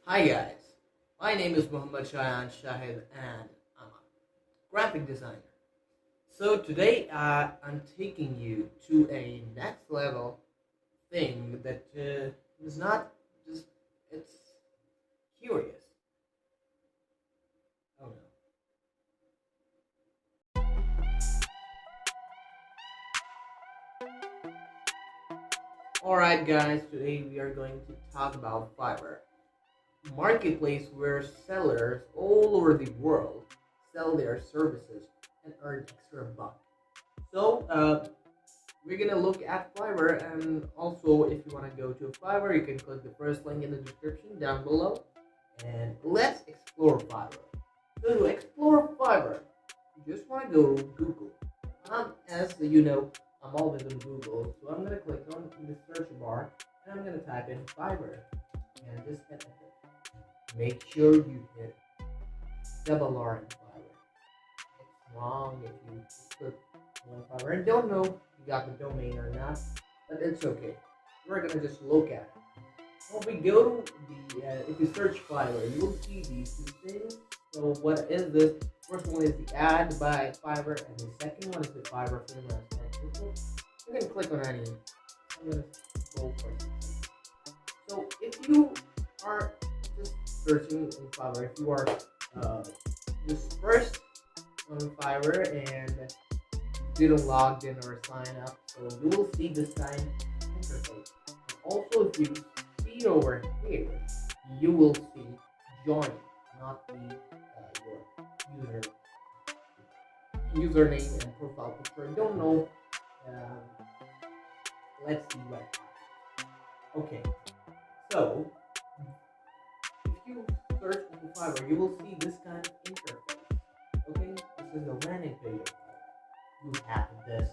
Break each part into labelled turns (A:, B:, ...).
A: Hi guys, my name is Muhammad Shayan Shahid and I'm a graphic designer. So today I'm taking you to a next level thing that is not just, it's curious. Oh no. Alright guys, today we are going to talk about Fiverr, marketplace where sellers all over the world sell their services and earn extra bucks. So we're gonna look at Fiverr, and also if you want to go to Fiverr, you can click the first link in the description down below, and let's explore Fiverr. So to explore Fiverr, you just want to go to Google. As you know, I'm always on Google, so I'm gonna click on the search bar and I'm gonna type in Fiverr and just hit enter. Make sure you hit double R in Fiverr. It's wrong if you click on Fiverr and don't know if you got the domain or not, but it's okay. We're gonna just look at it. When we go to the, if you search Fiverr, you will see these two things. So what is this? First one is the ad by Fiverr, and the second one is the Fiverr freelance article. You can click on any. I'm gonna go for it. So if you are just searching in Fiverr, if you are just first on Fiverr and didn't log in or sign up, so you will see this kind of interface. And also, if you see over here, you will see join, not the your username and profile picture. I don't know. Let's see what happens. Okay, so if you search in Fiverr, you will see this kind of interface. Okay, this is the landing page of Fiverr. You have this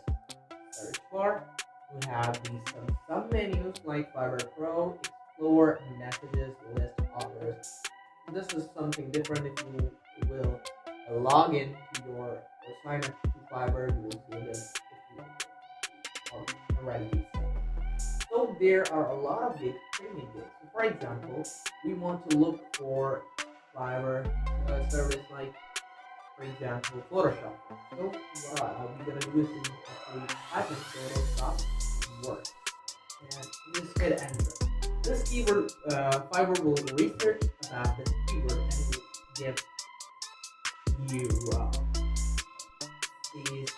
A: search bar. You have these some menus like Fiverr Pro, Explore, Messages, List, Offers. This is something different. If you will log in to your or sign up to Fiverr, you will see this if you are already set. So there are a lot of gigs, premium gigs. So for example, we want to look for Fiverr service like, for example, Photoshop. So what we're gonna do is actually type in Photoshop work and just hit enter. This keyword, Fiverr will research about this keyword and will give you these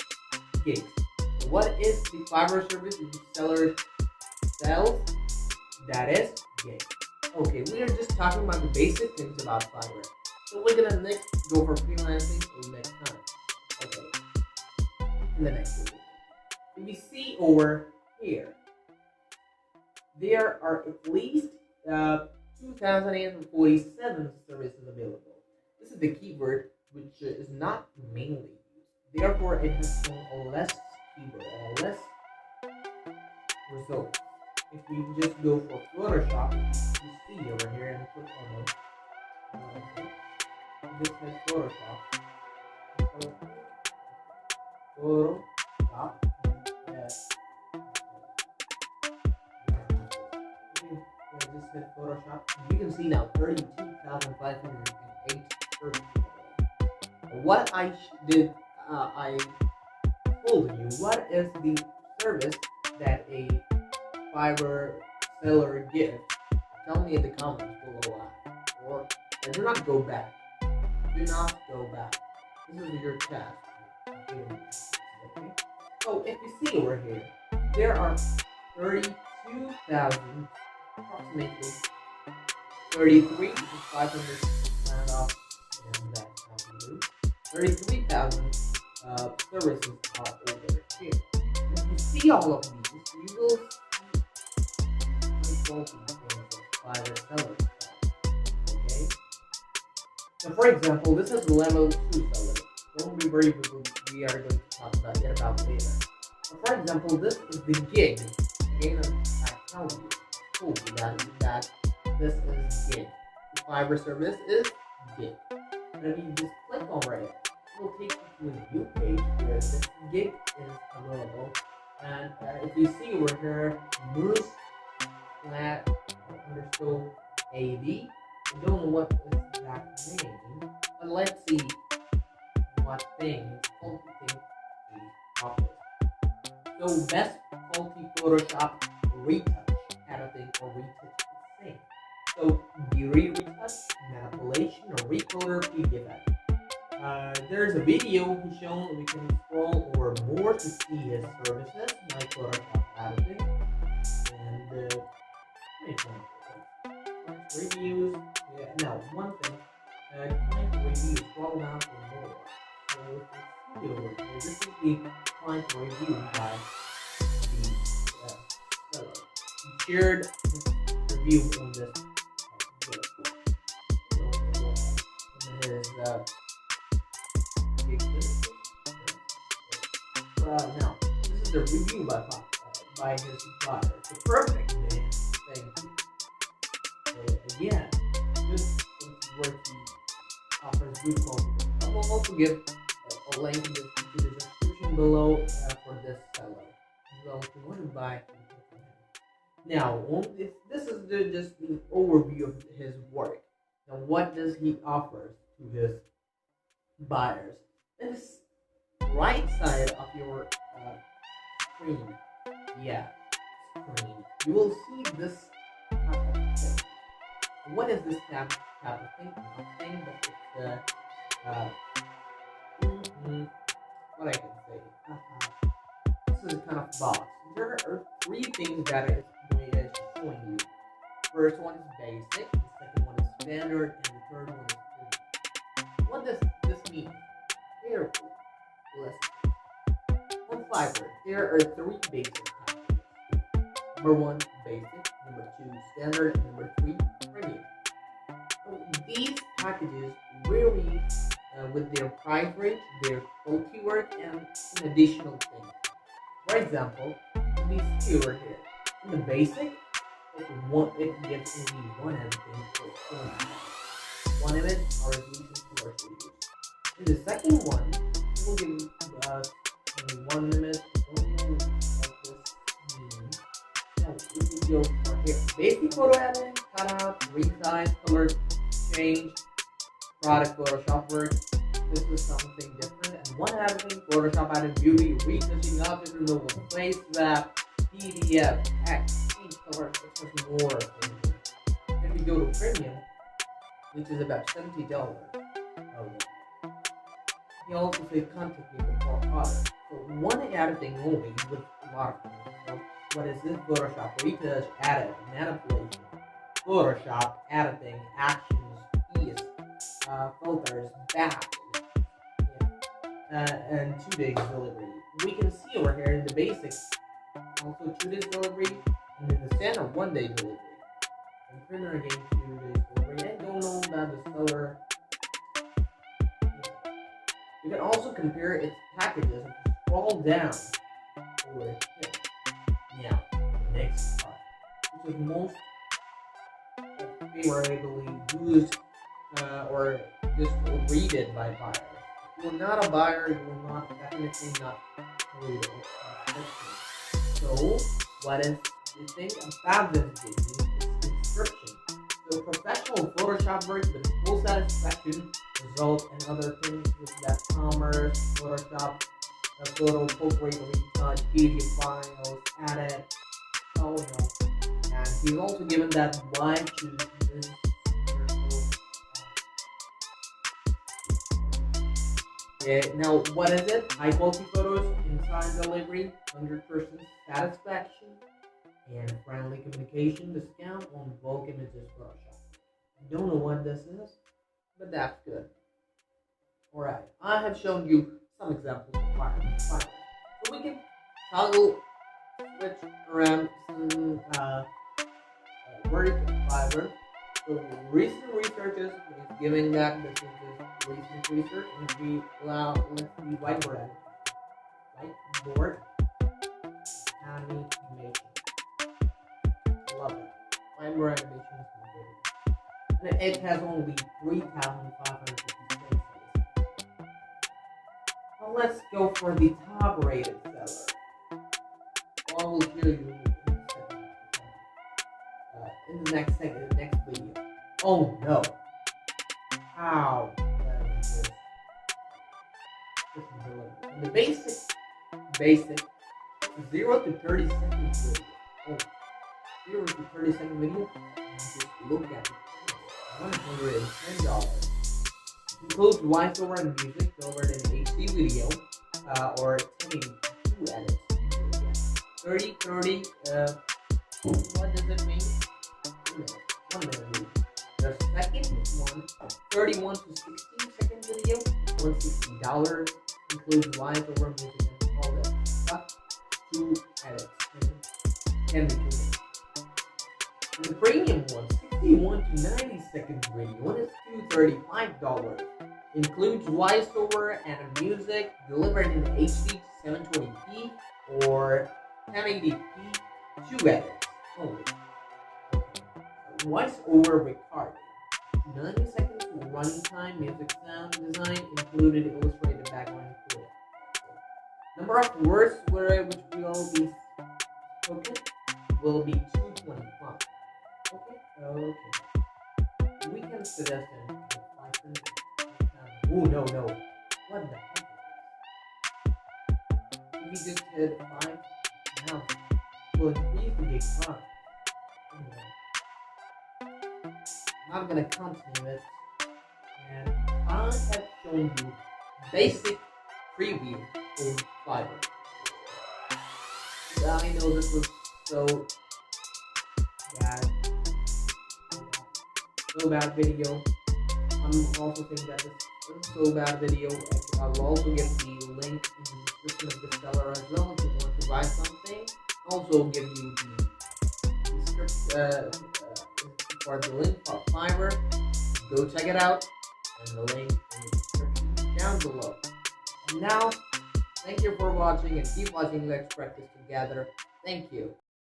A: gigs. So what is the Fiverr service? The seller sells, that is gig. Okay, we are just talking about the basic things about Fiverr. So we're gonna next go for freelancing for next time. Okay, in the next video. We see over here, there are at least 2,047 services available. This is the keyword which is not mainly used. Therefore, it has shown less keyword, less results. If we just go for Photoshop, you see over here and click on it. This is Photoshop. Photoshop. Yes. Just hit Photoshop. You can see now 32,508 services. What I did, I told you what is the service that a Fiverr seller gives. Tell me in the comments below, or do not go back. Do not go back. This is your task. Okay. So if you see over here, there are 32,000, approximately 33, which is 500 round off, and that's how we do. 33,000 services are over here. If you see all of these, you will see Fiverr sellers. Okay. So for example, this is level 2 seller. Don't be worried, we are going to talk about it about later. So for example, this is the gig. Again, I told you that this is gig. The Fiverr service is gig. And if you just click over it, it will take you to a new page where this gig is available. And if you see over here, Moose flat underscore AD, I don't know what is that name, but let's see what things, faulty things he offers. So best faulty Photoshop retouch, editing or retouch the same. So beauty retouch, manipulation or recolor PDF edit. There's a video he's shown. We can scroll over more to see his services like Photoshop editing and reviews. Yeah, now one thing, client reviews. Scroll down for more. So if you see over here, this is the client review by the seller. He shared his review on this his now, this is the review by his buyer. The perfect man. Thank you. So again, this is where he offers good quality. I will also give a link to the description below for this seller. So if you want to buy, now this is just the overview of his work. Now, what does he offer to his buyers? This right side of your screen, screen, you will see this type of thing. What is this type of thing? Nothing, but it's what I can say. This is kind of box. There are three things that is showing you. First one is basic, the second one is standard, and the third one is premium. What does this mean? Careful. Listen. On Fiverr, there are three basic packages. Number one, basic. Number two, standard. And number three, premium. So these packages vary with their price range, their quality work, and some additional things. For example, we see over here. In the basic, it gives only one editing for one image or resolution to our studios. In the second one, it will give only one image. I don't know what this means. Now, this will go for here. Basic photo editing, cutout, resize, color change, product Photoshop work. This is something different. And one editing, Photoshop added beauty, retouching object removal, face wrap, PDF, text, change color, it has more things. If we go to premium, which is about $70, he also says contact me before order. So one editing only with a lot of things. So what is this? Photoshop retouch, edit, manipulation, Photoshop editing, actions, keys, filters, back, and 2 days delivery. We can see over here in the basics, also 2 days delivery, and in the standard 1 day delivery. And printer again 2 days delivery. I don't know about the seller. You can also compare its packages and scroll down over here. Now, the next part, which is most favorably used or just read it by buyers. If you're not a buyer, you will not definitely not read it. So, what is the thing about this video? It's description. So, professional Photoshop work with full satisfaction, results, and other things with that commerce, Photoshop, photo, portrait, retouch, PDF files, edit, oh no. And he's also given that why choose this. Now, what is it? High quality photos, inside delivery, 100% satisfaction, and friendly communication discount on bulk images Photoshop. I don't know what this is, but that's good. Alright, I have shown you some examples of Fiverr. So we can toggle, switch around some work of Fiverr. So recent researches is giving that this is just recent research, and we allow let's see whiteboard animation. Love it. Whiteboard animation is my favorite. And it has only 3,556 spaces. Now let's go for the top rated seller. I will show you in the next video. Oh no. How? The basic 0 to 30 seconds video. Oh, 0 to 30 second video. Just look at it. $110. Includes voiceover and music delivered in HD video or 1080p edits. 30, what does it mean? 1 minute. The second one, 31 to 16 second video, $160. Includes voiceover, music, and all that stuff. 2 edits. Can be 2 minutes. And the premium one, 61 to 90 second video, is $235. Includes voiceover and music delivered in HD 720p or 1080p, 2 edits only. Voiceover recording, 90 seconds running time, music, sound design included, illustrated background included. Number of words which will be spoken will be 225. Okay. We can suggest an 5 minutes. Oh no. What the heck is this? If you just hit 5 now, we'll increase the gig time. I'm gonna continue it, and I have shown you basic preview in Fiverr. I know this was so bad video. I'm also saying that this is so bad video. I will also give the link in the description of the seller as well if you want to buy something. Also give you the description for the link for Fiverr. Go check it out, and the link in the description down below. And now, thank you for watching, and keep watching. Let's practice together. Thank you.